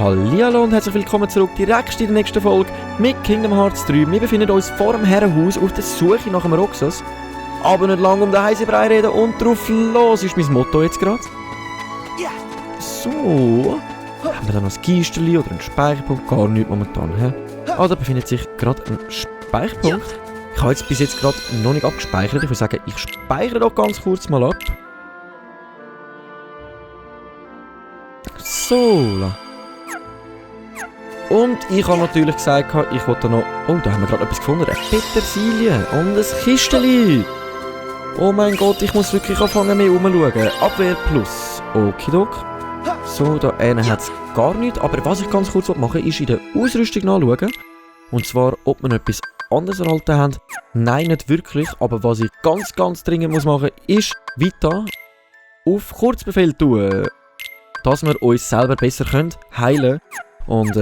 Hallihallo und herzlich willkommen zurück direkt in der nächsten Folge mit Kingdom Hearts 3. Wir befinden uns vor dem Herrenhaus auf der Suche nach einem Roxas. Aber nicht lange um den Heisebrei reden und drauf los ist mein Motto jetzt gerade. Ja. So. Haben wir da noch ein Kisteli oder einen Speicherpunkt? Gar nichts momentan. He? Ah, da befindet sich gerade ein Speicherpunkt. Ja. Ich habe jetzt bis jetzt gerade noch nicht abgespeichert. Ich würde sagen, ich speichere doch ganz kurz mal ab. So. Und ich habe natürlich gesagt, ich wollte noch... Oh, da haben wir gerade etwas gefunden. Eine Petersilie und ein Kisteli. Oh mein Gott, ich muss wirklich anfangen mehr umschauen. Abwehr plus. Okidok. So, da hat es gar nichts. Aber was ich ganz kurz machen will, ist in der Ausrüstung nachschauen. Und zwar, ob wir noch etwas anderes erhalten haben. Nein, nicht wirklich. Aber was ich ganz dringend machen muss, ist weiter auf Kurzbefehl tun. Dass wir uns selber besser heilen können. Und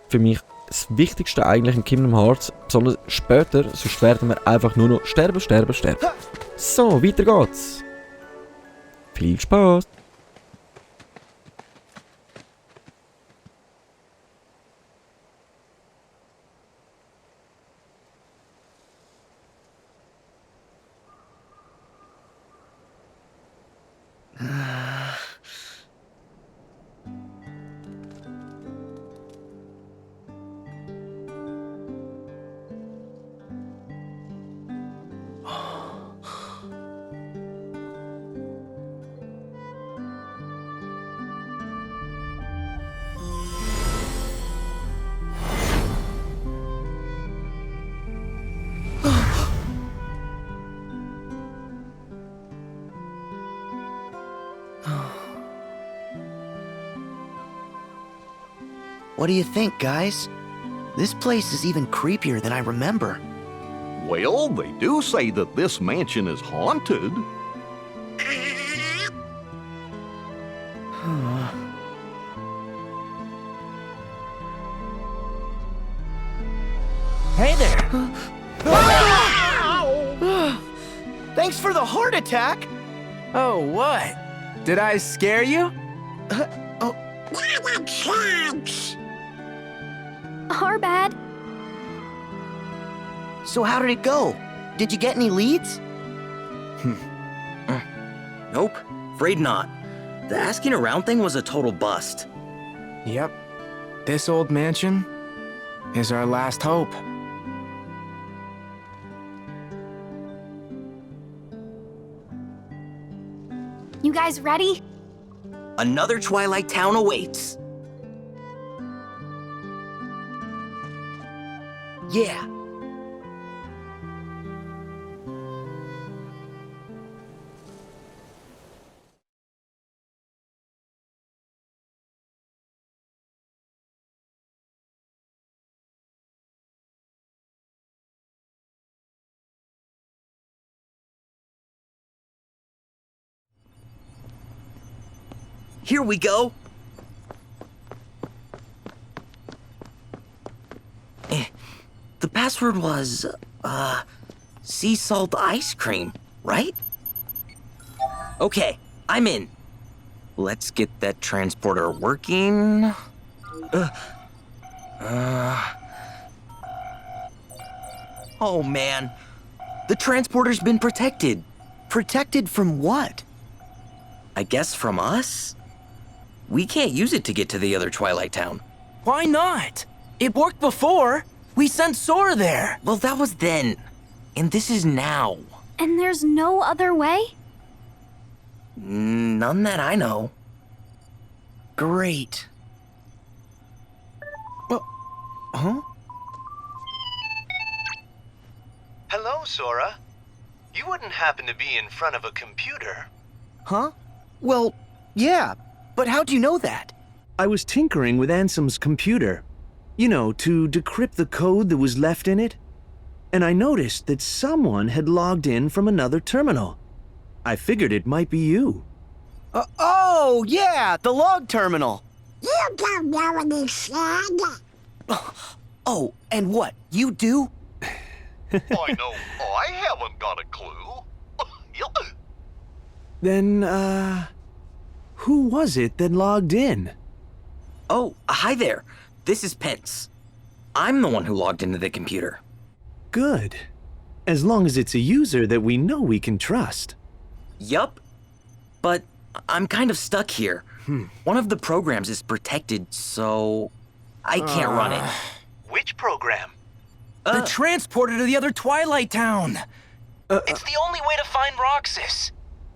für mich das Wichtigste eigentlich in Kingdom Hearts, besonders später, sonst werden wir einfach nur noch sterben. So, weiter geht's. Viel Spaß! What do you think, guys? This place is even creepier than I remember. Well, they do say that this mansion is haunted. Hey there! Thanks for the heart attack! Oh, what? Did I scare you? Our bad. So how did it go? Did you get any leads? Nope, afraid not. The asking around thing was a total bust. Yep. This old mansion is our last hope. You guys ready? Another Twilight Town awaits. Yeah. Here we go. The password was, sea salt ice cream, right? Okay, I'm in. Let's get that transporter working. Oh man, the transporter's been protected. Protected from what? I guess from us? We can't use it to get to the other Twilight Town. Why not? It worked before. We sent Sora there. Well, that was then. And this is now. And there's no other way? None that I know. Great. Huh? Hello, Sora. You wouldn't happen to be in front of a computer. Huh? Well, yeah, but how'd you know that? I was tinkering with Ansem's computer. You know, to decrypt the code that was left in it. And I noticed that someone had logged in from another terminal. I figured it might be you. Oh, yeah, the log terminal. You don't know any slang. Oh, and what, you do? I know I haven't got a clue. Then, who was it that logged in? Oh, hi there. This is Pence. I'm the one who logged into the computer. Good. As long as it's a user that we know we can trust. Yup. But I'm kind of stuck here. One of the programs is protected, so I can't run it. Which program? The transporter to the other Twilight Town. It's the only way to find Roxas.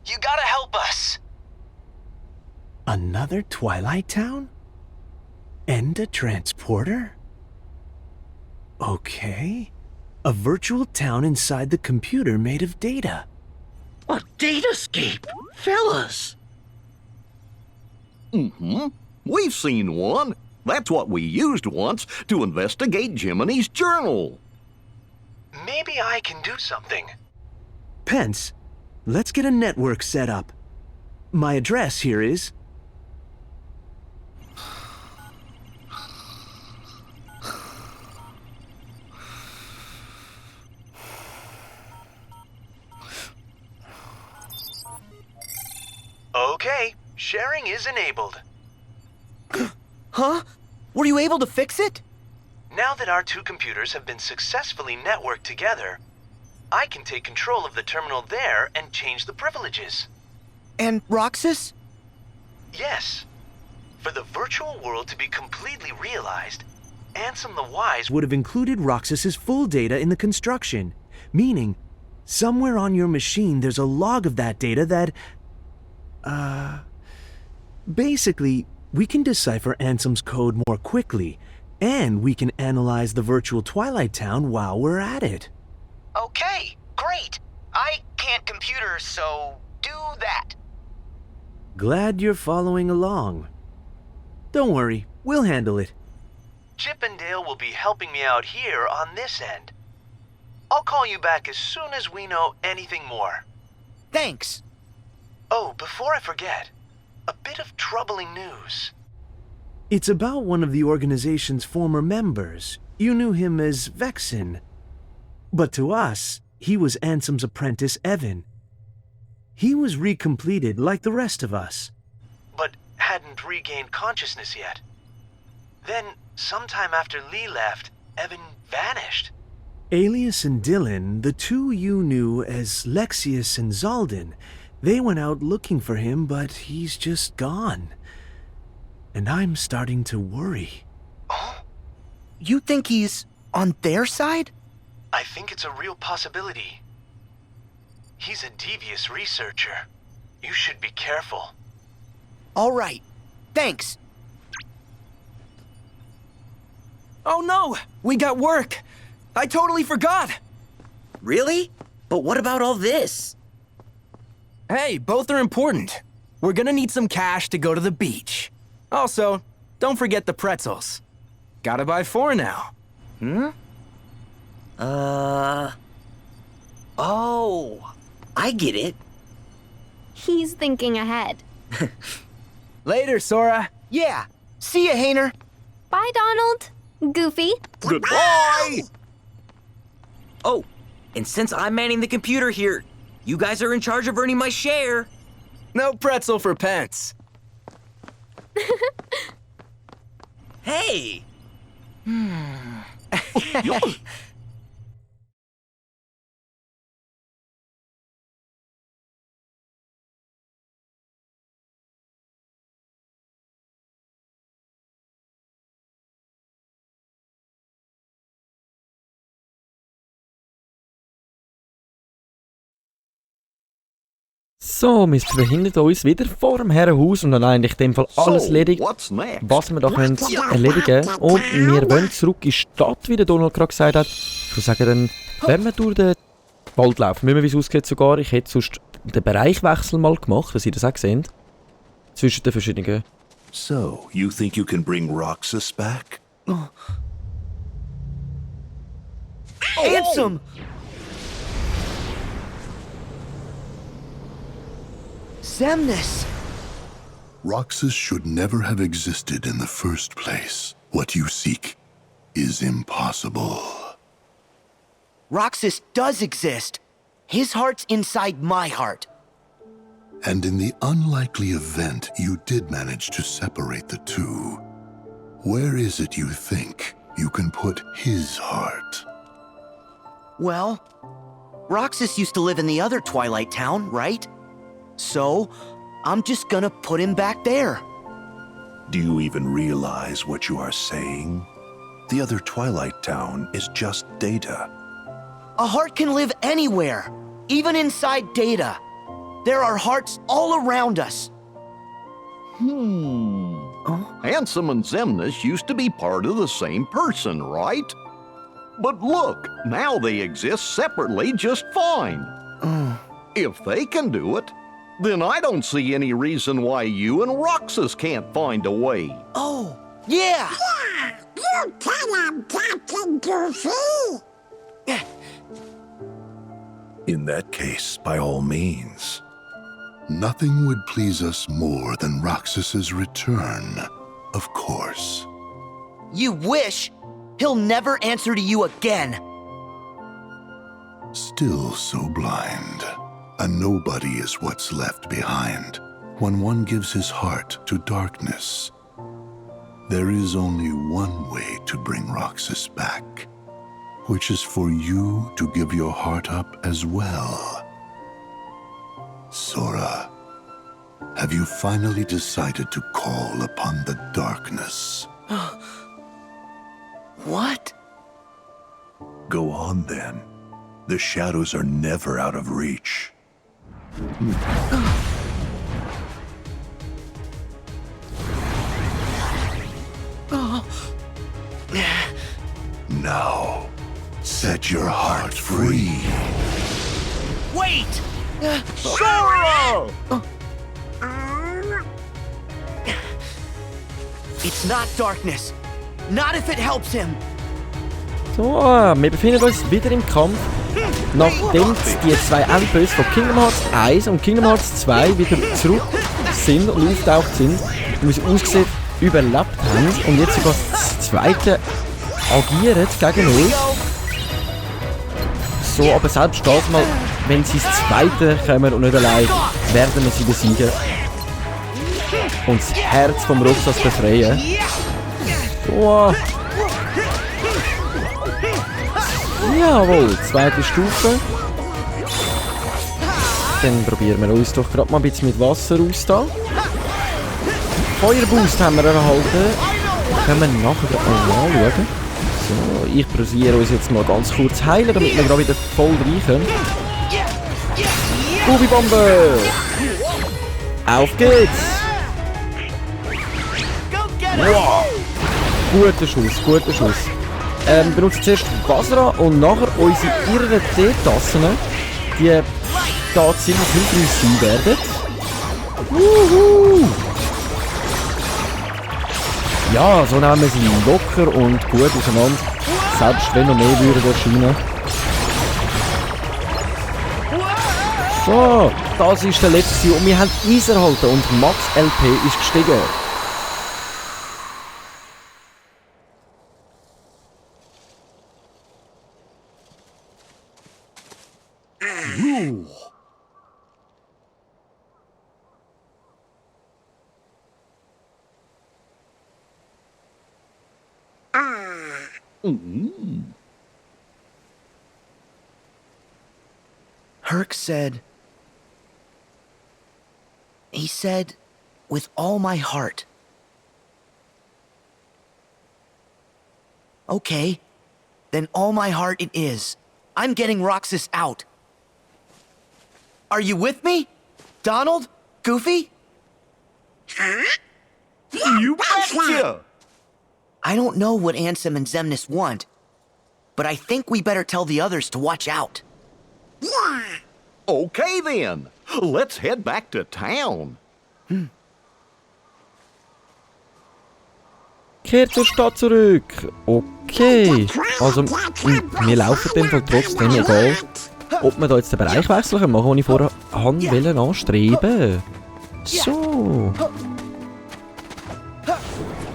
You gotta help us. Another Twilight Town? And a transporter? Okay. A virtual town inside the computer made of data. A datascape, fellas. We've seen one. That's what we used once to investigate Jiminy's journal. Maybe I can do something. Pence, let's get a network set up. My address here is... Okay, sharing is enabled. Huh? Were you able to fix it? Now that our two computers have been successfully networked together, I can take control of the terminal there and change the privileges. And Roxas? Yes. For the virtual world to be completely realized, Ansem the Wise would have included Roxas's full data in the construction, meaning somewhere on your machine there's a log of that data that... Basically, we can decipher Ansem's code more quickly, and we can analyze the virtual Twilight Town while we're at it. Okay, great. I can't computer, so do that. Glad you're following along. Don't worry, we'll handle it. Chip and Dale will be helping me out here on this end. I'll call you back as soon as we know anything more. Thanks. Oh, before I forget, a bit of troubling news. It's about one of the organization's former members. You knew him as Vexen. But to us, he was Ansem's apprentice, Evan. He was recompleted like the rest of us. But hadn't regained consciousness yet. Then, sometime after Lee left, Evan vanished. Alias and Dylan, the two you knew as Lexius and Zaldin, they went out looking for him, but he's just gone. And I'm starting to worry. Oh? You think he's on their side? I think it's a real possibility. He's a devious researcher. You should be careful. All right. Thanks. Oh no! We got work! I totally forgot! Really? But what about all this? Hey, both are important. We're gonna need some cash to go to the beach. Also, don't forget the pretzels. Gotta buy 4 now. Oh, I get it. He's thinking ahead. Later, Sora. Yeah. See ya, Hayner. Bye, Donald. Goofy. Goodbye! Oh, and since I'm manning the computer here, you guys are in charge of earning my share. No pretzel for Pence. Hey! So, wir befinden uns wieder vor dem Herrenhaus und haben eigentlich in dem Fall alles erledigt, what's next? was wir da können erledigen. Und wir wollen zurück in die Stadt, wie der Donald gerade gesagt hat. Ich würde sagen, dann werden wir durch den Wald laufen. Müssen wir, wie es aussieht sogar. Ich hätte sonst den Bereichwechsel mal gemacht, was ihr das auch seht. Zwischen den verschiedenen. So, you think you can bring Roxas back? Ansem! Xemnas! Roxas should never have existed in the first place. What you seek is impossible. Roxas does exist. His heart's inside my heart. And in the unlikely event you did manage to separate the two, Where is it you think you can put his heart? Well, Roxas used to live in the other Twilight Town, right? So, I'm just gonna put him back there. Do you even realize what you are saying? The other Twilight Town is just Data. A heart can live anywhere, even inside Data. There are hearts all around us. Ansem and Xemnas used to be part of the same person, right? But look, now they exist separately just fine. If they can do it, then I don't see any reason why you and Roxas can't find a way. Oh, yeah! Yeah, you tell him, Captain Goofy. In that case, by all means. Nothing would please us more than Roxas's return, of course. You wish? He'll never answer to you again. Still so blind. A nobody is what's left behind when one gives his heart to darkness. There is only one way to bring Roxas back, which is for you to give your heart up as well. Sora, have you finally decided to call upon the darkness? What? Go on then. The shadows are never out of reach. Now, set your heart free. Wait! Sora! It's not darkness. Not if it helps him. So, wir befinden uns wieder im Kampf. Nachdem die zwei Endböse von Kingdom Hearts 1 und Kingdom Hearts 2 wieder zurück sind und auftaucht sind und wie es aussieht, überlebt haben und jetzt sogar das zweite agieren gegen uns. So, aber selbst das mal, wenn sie das zweite kommen und nicht allein, werden wir sie besiegen und das Herz vom Roxas befreien. So. Jawohl, zweite Stufe. Dann probieren wir uns doch gerade mal ein bisschen mit Wasser aus da. Feuerboost haben wir erhalten. Können wir nachher gerade mal anschauen. So, ich probiere uns jetzt mal ganz kurz heilen, damit wir gerade wieder voll reinkommen. Gummibombe! Auf geht's! Wow! Guter Schuss, guter Schuss. Benutzen zuerst Basra und nachher unsere irren Teetassen, die da ziemlich hilfreich sein werden. Wuhu! Ja, so nehmen wir sie locker und gut auseinander, selbst wenn noch mehr würden erscheinen. So, das ist der letzte und wir haben Eis erhalten und Max LP ist gestiegen. Herc said... He said, with all my heart. Okay, then all my heart it is. I'm getting Roxas out. Are you with me? Donald? Goofy? Huh? You betcha! I don't know what Ansem and Xemnas want, but I think we better tell the others to watch out. Yeah. Okay then, let's head back to town. Kehrt zur Stadt zurück. Okay. Also, wir laufen dem Fall trotzdem, egal ob wir da jetzt den Bereich wechseln können, machen, den ich vorher wollte anstreben. So.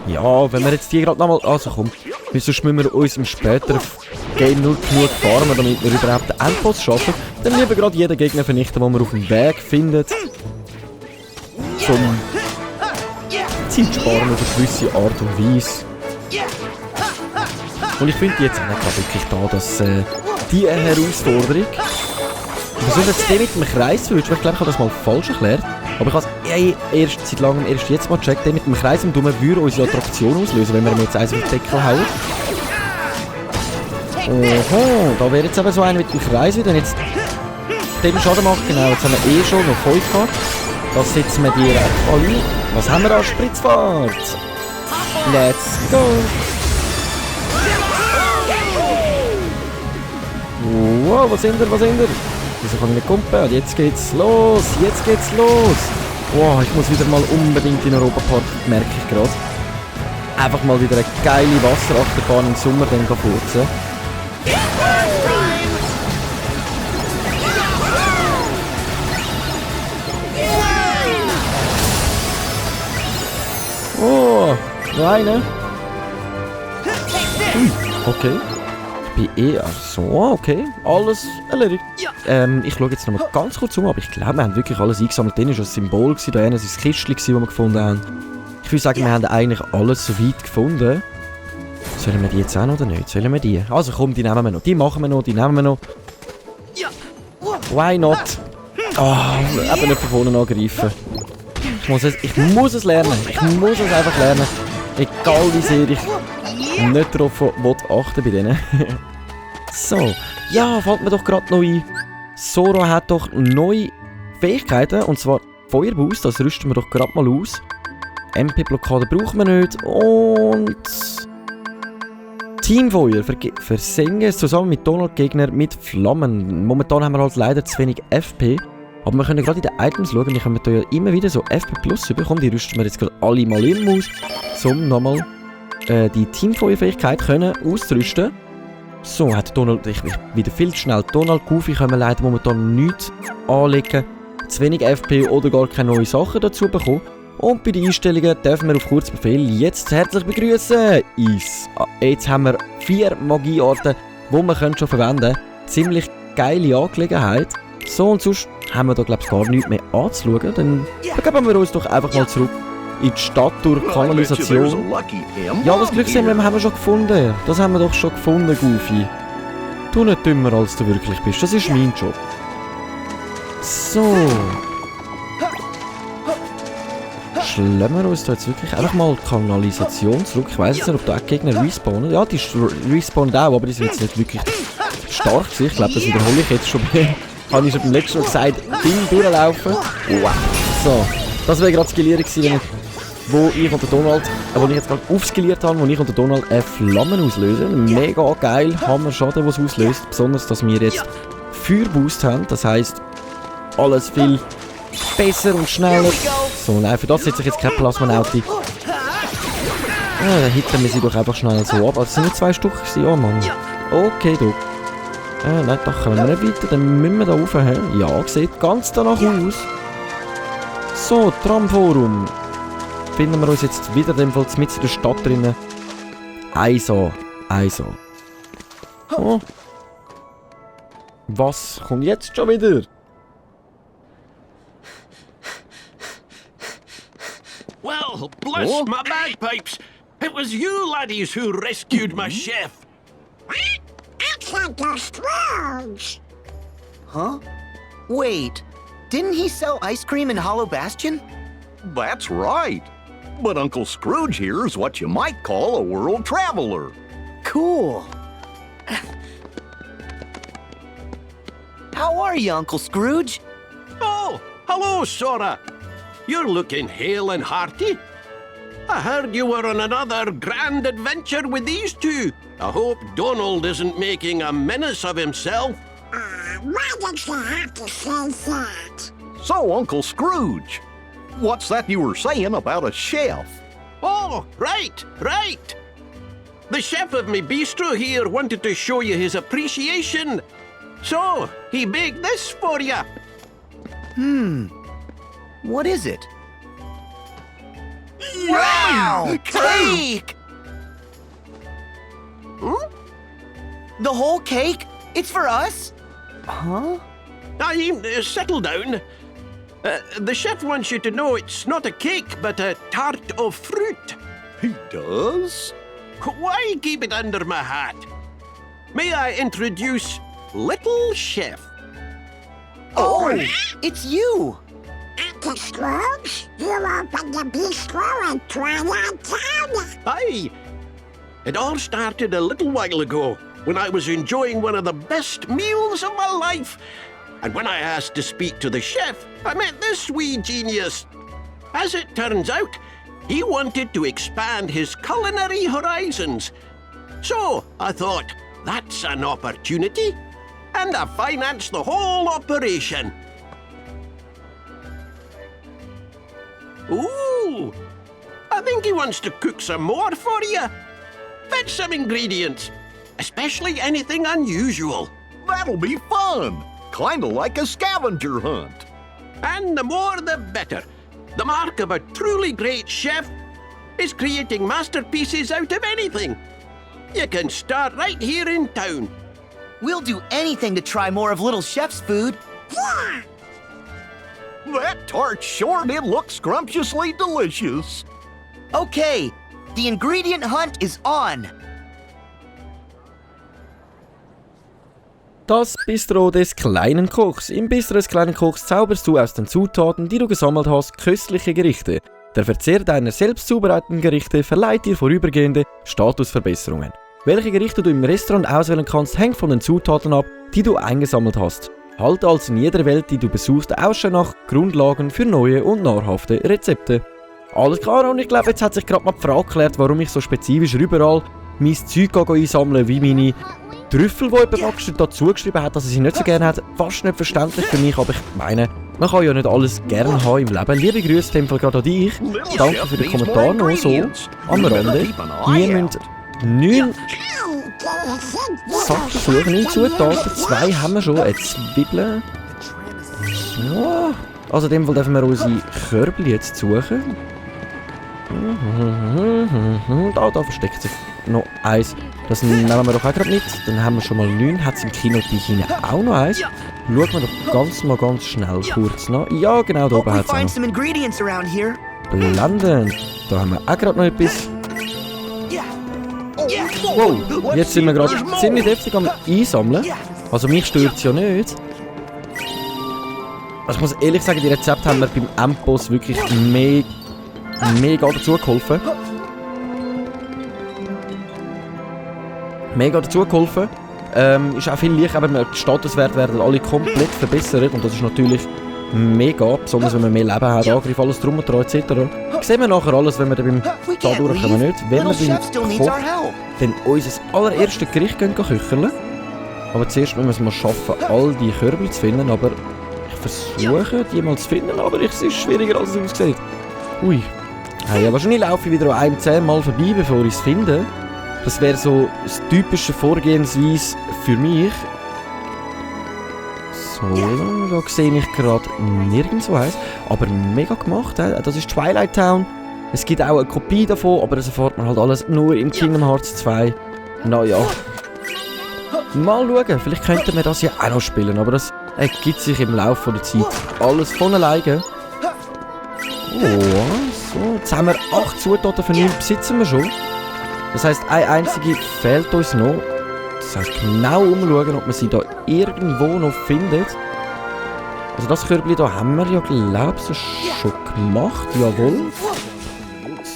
Ja, wenn wir jetzt die gerade nochmal... Also komm, sonst müssen wir uns im späteren Game nur genug farmen, damit wir überhaupt den Endboss schaffen. Dann lieber gerade jeden Gegner vernichten, den wir auf dem Weg finden. Zum Zeit sparen auf eine gewisse Art und Weise. Und ich finde jetzt auch gerade wirklich da, dass die Herausforderung... Wieso ist jetzt der mit dem Kreis verwünscht? Ich glaube, ich habe das mal falsch erklärt. Aber ich habe es seit langem erst jetzt mal gecheckt. Der mit dem Kreis im Dummen würde unsere Attraktion auslösen, wenn wir ihm jetzt eins auf den Deckel hauen. Oho, da wäre jetzt eben so einer mit dem Kreis wieder. Jetzt den Schaden macht, genau. Jetzt haben wir schon noch 5 gehabt. Das setzen wir direkt alle. Was haben wir da? Spritzfahrt! Let's go! Wow, was sind wir? Wieso kann ich nicht kumpen? Jetzt geht's los! Wow, ich muss wieder mal unbedingt in den Europapark, merke ich gerade. Einfach mal wieder eine geile Wasserachterbahn im Sommer dann furzen. Oh, nein, ne? Okay. Ich bin eher so, okay. Alles erledigt. Ich schaue jetzt noch mal ganz kurz um, aber ich glaube, wir haben wirklich alles eingesammelt. Dann war das Symbol, da war das Kistchen, das wir gefunden haben. Ich würde sagen, wir haben eigentlich alles so weit gefunden. Sollen wir die jetzt auch noch oder nicht? Sollen wir die? Also komm, die nehmen wir noch. Die nehmen wir noch. Why not? Eben nicht von vorne angreifen. Ich muss es lernen. Ich muss es einfach lernen. Egal wie sehr ich nicht darauf achten bei denen. So. Ja, fällt mir doch gerade noch ein. Sora hat doch neue Fähigkeiten. Und zwar Feuerboost. Das rüsten wir doch gerade mal aus. MP-Blockade brauchen wir nicht. Und... Teamfeuer. Versenge es zusammen mit Donald-Gegner mit Flammen. Momentan haben wir halt leider zu wenig FP. Aber wir können gerade in den Items schauen. Wir können hier ja immer wieder so FP Plus bekommen. Die rüsten wir jetzt gerade alle mal im aus. Um nochmal die Teamfeuerfähigkeit auszurüsten. So, hat Donald... Ich wieder viel zu schnell. Donald, Goofy können wir leider momentan nichts anlegen. Zu wenig FP oder gar keine neuen Sachen dazu bekommen. Und bei den Einstellungen dürfen wir auf Kurzbefehl jetzt herzlich begrüßen. Jetzt haben wir 4 Magiearten, die wir schon verwenden können. Ziemlich geile Angelegenheit. So, und sonst haben wir da, glaube ich, gar nichts mehr anzuschauen. Dann begeben wir uns doch einfach mal zurück in die Stadt durch Kanalisation. Ja, das Glücksemblem haben wir schon gefunden. Das haben wir doch schon gefunden, Goofy. Du nicht dümmer, als du wirklich bist. Das ist mein Job. So. Schlagen wir uns da jetzt wirklich einfach mal die Kanalisation zurück. Ich weiss nicht, ob da auch Gegner respawnen. Ja, die respawnen auch, aber die sind jetzt nicht wirklich stark gewesen. Ich glaube, das wiederhole ich jetzt schon. Habe ich schon beim letzten Mal gesagt, Ding durchlaufen. Wow. So, das wäre gerade skaliert gewesen, wo ich und der Donald, wo ich jetzt gerade aufskaliert habe, wo ich und der Donald Flammen auslösen. Mega geil, Hammer-Schaden, was es auslöst. Besonders, dass wir jetzt Feuerboost haben. Das heisst, alles viel besser und schneller. So, nein, für das setze ich jetzt kein Plasmanauti. Ja, dann hitten wir sie doch einfach schnell so ab. Also, es sind nur 2 Stück gewesen. Oh Mann. Okay, du. Nein, da können wir nicht weiter. Dann müssen wir da rauf. Ja, sieht ganz danach aus. So, Tramforum. Finden wir uns jetzt wieder in der Stadt drinnen. Also. Oh. Was kommt jetzt schon wieder? Well, bless my bagpipes! It was you laddies who rescued my chef. It's Uncle Scrooge. Huh? Wait, didn't he sell ice cream in Hollow Bastion? That's right. But Uncle Scrooge here is what you might call a world traveler. Cool. How are you, Uncle Scrooge? Oh, hello, Sora. You're looking hale and hearty. I heard you were on another grand adventure with these two. I hope Donald isn't making a menace of himself. Why did you have to say that? So, Uncle Scrooge, what's that you were saying about a chef? Oh, right. The chef of my bistro here wanted to show you his appreciation. So, he baked this for you. What is it? Wow! Cake! The whole cake? It's for us? Huh? Settle down. The chef wants you to know it's not a cake, but a tart of fruit. He does? Why keep it under my hat? May I introduce Little Chef? Oh, it's you! Uncle Scrooge, you opened the bistro in Twilight Town. Aye. It all started a little while ago when I was enjoying one of the best meals of my life. And when I asked to speak to the chef, I met this wee genius. As it turns out, he wanted to expand his culinary horizons. So I thought, that's an opportunity. And I financed the whole operation. Ooh, I think he wants to cook some more for you. Fetch some ingredients, especially anything unusual. That'll be fun. Kinda like a scavenger hunt. And the more the better. The mark of a truly great chef is creating masterpieces out of anything. You can start right here in town. We'll do anything to try more of Little Chef's food. Yeah. That tart sure did look scrumptiously delicious. Okay, the ingredient hunt is on. Das Bistro des kleinen Kochs. Im Bistro des kleinen Kochs zauberst du aus den Zutaten, die du gesammelt hast, köstliche Gerichte. Der Verzehr deiner selbst zubereiteten Gerichte verleiht dir vorübergehende Statusverbesserungen. Welche Gerichte du im Restaurant auswählen kannst, hängt von den Zutaten ab, die du eingesammelt hast. Halte also in jeder Welt, die du besuchst, Ausschau nach Grundlagen für neue und nahrhafte Rezepte. Alles klar, und ich glaube, jetzt hat sich gerade mal die Frage geklärt, warum ich so spezifisch überall mein Zeug einsammeln, wie meine Trüffel, die jemand abgeschnitten dazu geschrieben hat, dass er sie nicht so gerne hat. Fast nicht verständlich für mich, aber ich meine, man kann ja nicht alles gerne haben im Leben. Liebe Grüße in dem Fall gerade an dich. Danke für den Kommentar noch so am Rande. Wir müssen 9 Sachen suchen, 9 Zutaten, 2 haben wir schon, eine Zwiebel. So. Also in dem Fall dürfen wir unsere Körbchen jetzt suchen. Da versteckt sich noch eins. Das nehmen wir doch auch gerade mit. Dann haben wir schon mal 9. Hat es im Kino die hinten auch noch eins? Schauen wir doch ganz schnell kurz nach. Ja, genau, da oben hat es auch noch. Blendend. Da haben wir auch gerade noch etwas. Wow, jetzt sind wir gerade ziemlich deftig am Einsammeln. Also mich stört es ja nicht. Also ich muss ehrlich sagen, die Rezepte haben mir beim Endboss wirklich mega dazu geholfen. Ist auch viel leichter, aber die Statuswerte werden alle komplett verbessert und das ist natürlich mega, besonders wenn man mehr Leben hat, Angriff, alles drum und dran etc. Sehen wir nachher alles, wenn wir dann da durchkommen nicht. Wenn wir beim Koch dann unser allererstes Gericht köcheln. Aber zuerst müssen wir es mal schaffen, all die Körbel zu finden, aber ich versuche die mal zu finden, aber es ist schwieriger als es aussieht. Ui. Hey, ja, wahrscheinlich laufe ich wieder an einem 10 Mal vorbei, bevor ich es finde. Das wäre so das typische Vorgehensweise für mich. So, da sehe ich gerade nirgendwo eins. Aber mega gemacht, das ist Twilight Town. Es gibt auch eine Kopie davon, aber das erfährt man halt alles nur im Kingdom Hearts 2. Naja. Mal schauen, vielleicht könnten wir das ja auch noch spielen, aber das ergibt sich im Laufe der Zeit alles von alleine. Oh, so, jetzt haben wir 8 Zutaten für 9, besitzen wir schon. Das heisst, eine einzige fehlt uns noch. Das heisst, genau umschauen, ob man sie da irgendwo noch findet. Also das Körbchen da haben wir ja, glaube ich, schon gemacht. Jawohl.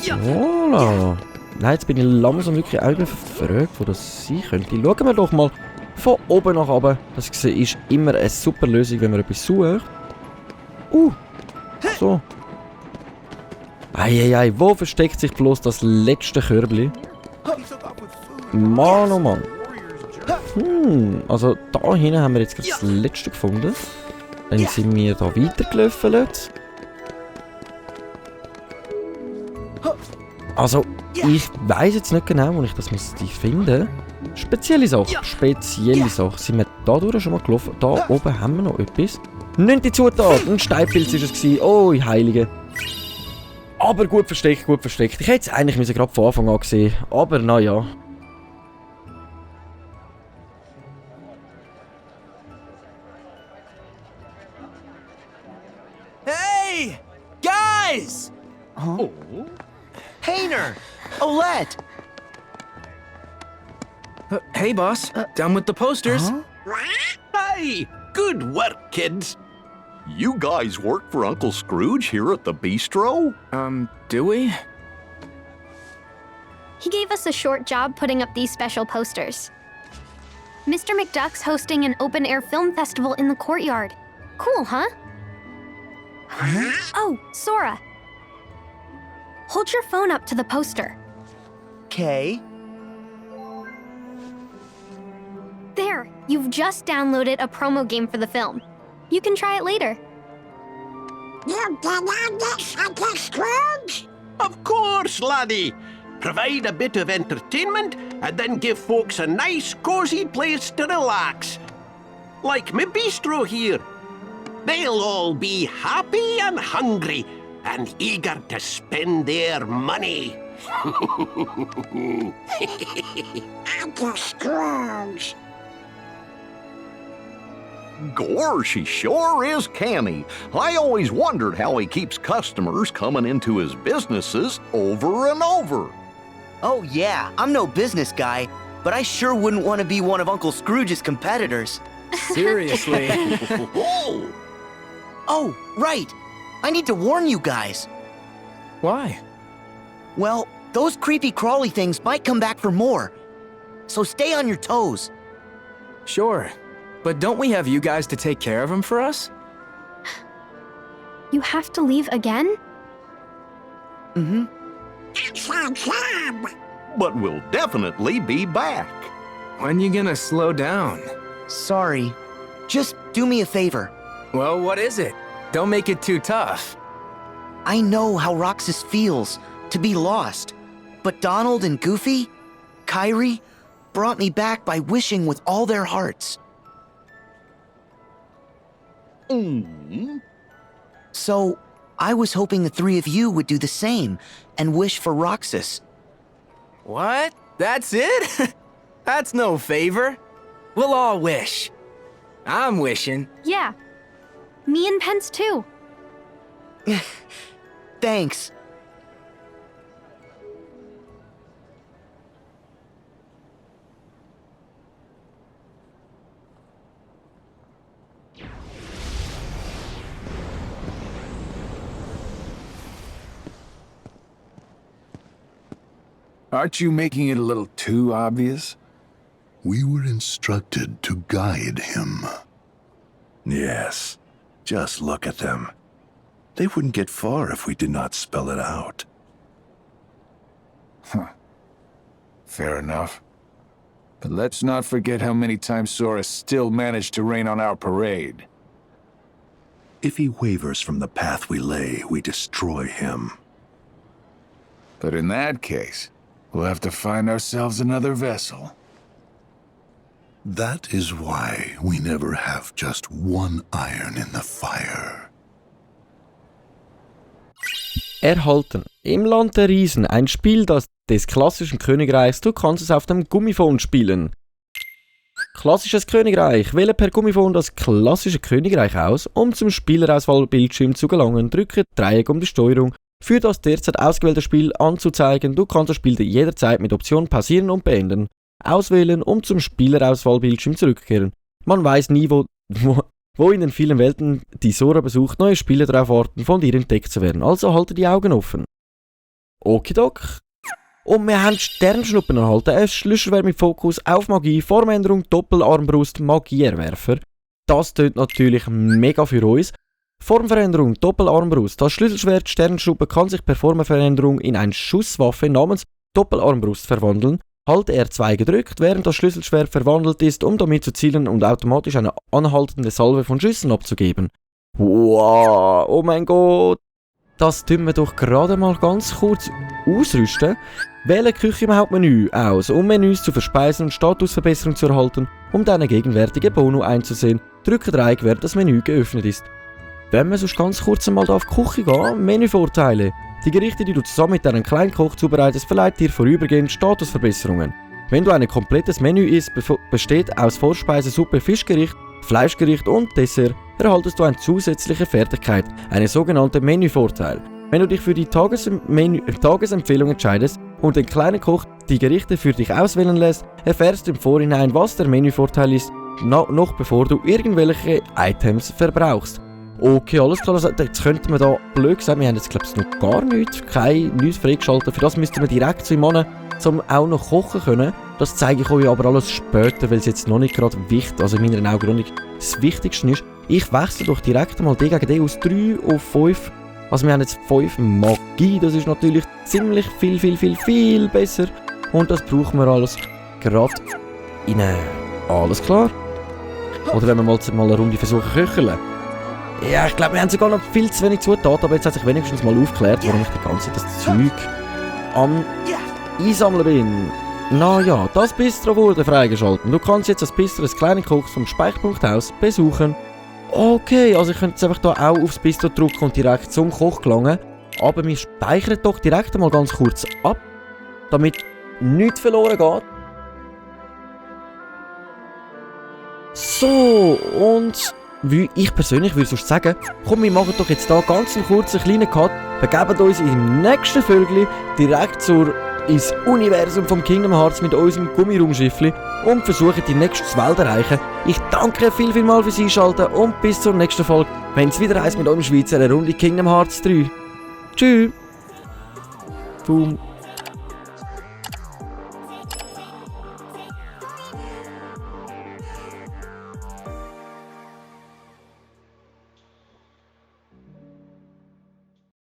Voilà. Nein, jetzt bin ich langsam wirklich auch verfragt, wo das sein könnte. Schauen wir doch mal von oben nach unten. Das ist immer eine super Lösung, wenn man etwas sucht. So. Eieiei, wo versteckt sich bloß das letzte Körbchen? Mann, oh Mann. Also da hinten haben wir jetzt gerade das letzte gefunden. Dann sind wir da weitergelöffelt. Also, ich weiss jetzt nicht genau, wo ich das finden muss. Spezielle Sache. Sind wir da durch schon mal gelaufen? Da oben haben wir noch etwas. 9. Zutat, ein Steinpilz war es. Oh, Heilige. Aber gut versteckt. Ich hätte es eigentlich gerade von Anfang an gesehen. Aber naja. Hey! Guys! Huh? Hayner! Olette! Hey, boss. Down with the posters. Hey, good work, kids. You guys work for Uncle Scrooge here at the bistro? Do we? He gave us a short job putting up these special posters. Mr. McDuck's hosting an open-air film festival in the courtyard. Cool, huh? Oh, Sora. Hold your phone up to the poster. Okay. There, you've just downloaded a promo game for the film. You can try it later. You can have this, Uncle Scrooge? Of course, laddie. Provide a bit of entertainment and then give folks a nice, cozy place to relax. Like my bistro here. They'll all be happy and hungry and eager to spend their money. Uncle Scrooge. Gosh, he sure is canny. I always wondered how he keeps customers coming into his businesses over and over. Oh yeah, I'm no business guy, but I sure wouldn't want to be one of Uncle Scrooge's competitors. Seriously. Oh, right. I need to warn you guys. Why? Well, those creepy crawly things might come back for more. So stay on your toes. Sure. But don't we have you guys to take care of them for us? You have to leave again? Mm-hmm. That's our job. But we'll definitely be back. When you gonna slow down? Sorry. Just do me a favor. Well, what is it? Don't make it too tough. I know how Roxas feels to be lost, but Donald and Goofy, Kyrie, brought me back by wishing with all their hearts. So, I was hoping the three of you would do the same and wish for Roxas. What? That's it? That's no favor. We'll all wish. I'm wishing. Yeah. Me and Pence too. Thanks. Aren't you making it a little too obvious? We were instructed to guide him. Yes. Just look at them. They wouldn't get far if we did not spell it out. Fair enough. But let's not forget how many times Sora still managed to rain on our parade. If he wavers from the path we lay, we destroy him. But in that case, we'll have to find ourselves another vessel. That is why we never have just one iron in the fire. Erhalten. Im Land der Riesen. Ein Spiel des klassischen Königreichs. Du kannst es auf dem Gummiphone spielen. Klassisches Königreich. Wähle per Gummiphone das klassische Königreich aus. Um zum Spielerauswahlbildschirm zu gelangen, drücke Dreieck um die Steuerung für das derzeit ausgewählte Spiel anzuzeigen. Du kannst das Spiel jederzeit mit Option pausieren und beenden. Auswählen, um zum Spielerauswahlbildschirm zurückzukehren. Man weiß nie, wo in den vielen Welten, die Sora besucht, neue Spiele darauf warten, von dir entdeckt zu werden. Also halte die Augen offen. Okidok. Und wir haben Sternschnuppen erhalten. Ein Schlüsselwert mit Fokus auf Magie, Formänderung, Doppelarmbrust, Magieerwerfer. Das tönt natürlich mega für uns. Formveränderung, Doppelarmbrust. Das Schlüsselschwert Sternschnuppe kann sich per Formveränderung in eine Schusswaffe namens Doppelarmbrust verwandeln. Halte R2 gedrückt, während das Schlüsselschwert verwandelt ist, um damit zu zielen und automatisch eine anhaltende Salve von Schüssen abzugeben. Wow, oh mein Gott. Das tun wir doch gerade mal ganz kurz ausrüsten. Wähle Küche im Hauptmenü aus, um Menüs zu verspeisen und Statusverbesserung zu erhalten, um deine gegenwärtige Bono einzusehen. Drücke Dreieck, während das Menü geöffnet ist. Wenn wir sonst ganz kurz einmal auf die Küche gehen, Menüvorteile. Die Gerichte, die du zusammen mit deinem Kleinkoch zubereitest, verleiht dir vorübergehend Statusverbesserungen. Wenn du ein komplettes Menü isst, besteht aus Vorspeise, Suppe, Fischgericht, Fleischgericht und Dessert, erhaltest du eine zusätzliche Fertigkeit, eine sogenannte Menüvorteil. Wenn du dich für die Tagesempfehlung entscheidest, und den kleinen Koch die Gerichte für dich auswählen lässt, erfährst du im Vorhinein, was der Menüvorteil ist, noch bevor du irgendwelche Items verbrauchst. Okay, alles klar, also jetzt könnte man da blöd gesagt, wir haben jetzt glaube ich noch gar nichts freigeschaltet, für das müssten wir direkt zu ihm hin, um auch noch kochen können. Das zeige ich euch aber alles später, weil es jetzt noch nicht gerade wichtig, also in meinen Augen noch nicht das Wichtigste ist. Ich wechsle doch direkt mal D gegen D aus 3 auf 5. Also wir haben jetzt 5 Magie, das ist natürlich ziemlich viel besser. Und das brauchen wir alles gerade rein. Alles klar? Oder wenn wir mal eine Runde versuchen köcheln. Ja, ich glaube, wir haben sogar noch viel zu wenig Zutaten, aber jetzt hat sich wenigstens mal aufgeklärt, warum ich die ganze Zeit das Zeug am Einsammeln bin. Naja, das Bistro wurde freigeschaltet. Du kannst jetzt das Bistro des kleinen Kochs vom Speicherpunkthaus besuchen. Okay, also ich könnte jetzt einfach hier auch aufs Bistro drücken und direkt zum Koch gelangen. Aber wir speichern doch direkt einmal ganz kurz ab, damit nichts verloren geht. So, und wie ich persönlich würde sonst sagen, komm, wir machen doch jetzt hier ganz einen kurzen kleinen Cut, begeben uns im nächsten Vögel direkt ins Universum vom Kingdom Hearts mit unserem Gummiraumschiffli und versuchen die nächste Welt zu erreichen. Ich danke vielmals fürs Einschalten und bis zur nächsten Folge, wenn es wieder heisst mit eurem Schweizer eine Runde Kingdom Hearts 3. Tschüss. Boom.